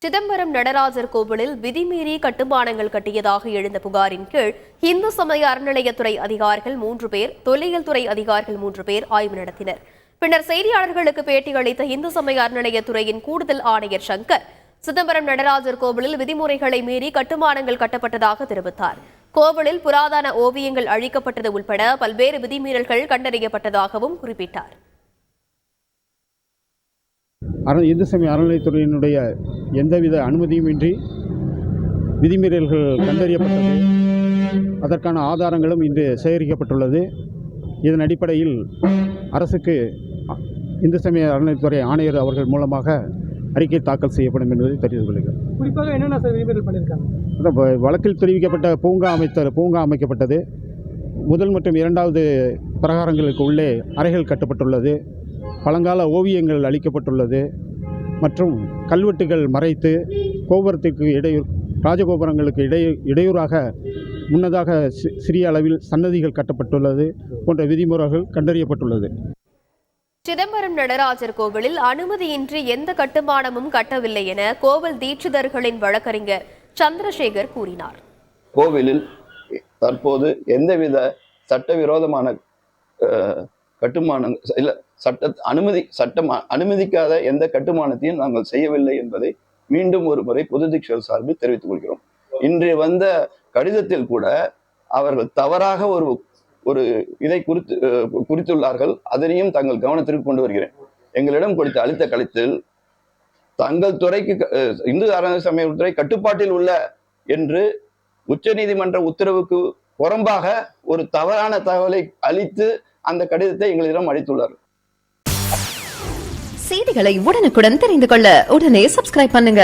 சிதம்பரம் நடராஜர் கோவிலில் விதிமீறி கட்டுமானங்கள் கட்டியதாக எழுந்த புகாரின் கீழ் இந்து சமய அறநிலையத்துறை அதிகாரிகள் 3 பேர், தொல்லியல் துறை அதிகாரிகள் 3 பேர் ஆய்வு நடத்தினர். பின்னர் செய்தியாளர்களுக்கு பேட்டியளித்த இந்து சமய அறநிலையத்துறையின் கூடுதல் ஆணையர் சங்கர், சிதம்பரம் நடராஜர் கோவிலில் விதிமுறைகளை மீறி கட்டுமானங்கள் கட்டப்பட்டதாக தெரிவித்தார். கோவிலில் புராதன ஓவியங்கள் அழிக்கப்பட்டது உள்பட பல்வேறு விதிமீறல்கள் கண்டறியப்பட்டதாகவும் குறிப்பிட்டார். இந்து சமய அறநிலையத்துறையினுடைய எந்தவித அனுமதியுமின்றி விதிமீறல்கள் கண்டறியப்பட்டது. அதற்கான ஆதாரங்களும் இன்று சேகரிக்கப்பட்டுள்ளது. இதன் அடிப்படையில் அரசுக்கு இந்து சமய அறநிலையத்துறை ஆணையர் அவர்கள் மூலமாக அறிக்கை தாக்கல் செய்யப்படும் என்பதை தெரிவித்துக் கொள்கிறேன். குறிப்பாக என்னென்ன விதிமீறல் பண்ணியிருக்காங்க? வழக்கில் தெரிவிக்கப்பட்ட பூங்கா அமைக்கப்பட்டது. முதல் மற்றும் இரண்டாவது பிரகாரங்களுக்கு உள்ளே அறைகள் கட்டப்பட்டுள்ளது. பழங்கால ஓவியங்கள் அளிக்கப்பட்டுள்ளது மற்றும் கல்வெட்டுகள் மறைத்து கோபுரத்திற்கு ராஜகோபுரங்களுக்கு இடையூறாக முன்னதாக சிறிய அளவில் சன்னதிகள் கட்டப்பட்டுள்ளது போன்ற விதிமுறைகள் கண்டறியப்பட்டுள்ளது. சிதம்பரம் நடராஜர் கோவிலில் அனுமதியின்றி எந்த கட்டுமானமும் கட்டவில்லை என கோவில் தீட்சிதர்களின் வழக்கறிஞர் சந்திரசேகர் கூறினார். கோவிலில் தற்போது எந்தவித சட்டவிரோதமான கட்டுமானங்கள் இல்ல, சட்டம் அனுமதிக்காத எந்த கட்டுமானத்தையும் நாங்கள் செய்யவில்லை என்பதை மீண்டும் ஒரு முறை பொது தீட்சிதர் சார்பில் தெரிவித்துக் கொள்கிறோம். இன்று வந்த கடிதத்தில் கூட அவர்கள் தவறாக ஒரு இதை குறித்துள்ளார்கள். அதனையும் தங்கள் கவனத்திற்கு கொண்டு வருகிறேன். எங்களிடம் கொடுத்த அளித்த கடிதத்தில் தங்கள் துறைக்கு இந்து அறநிலைய சமயத்துறை கட்டுப்பாட்டில் உள்ள என்று உச்சநீதிமன்ற உத்தரவுக்கு புறம்பாக ஒரு தவறான தகவலை அளித்து அந்த கடிதத்தை எங்களிடம் அளித்துள்ளார். செய்திகளை உடனுக்குடன் தெரிந்து கொள்ள உடனே சப்ஸ்கிரைப் பண்ணுங்க.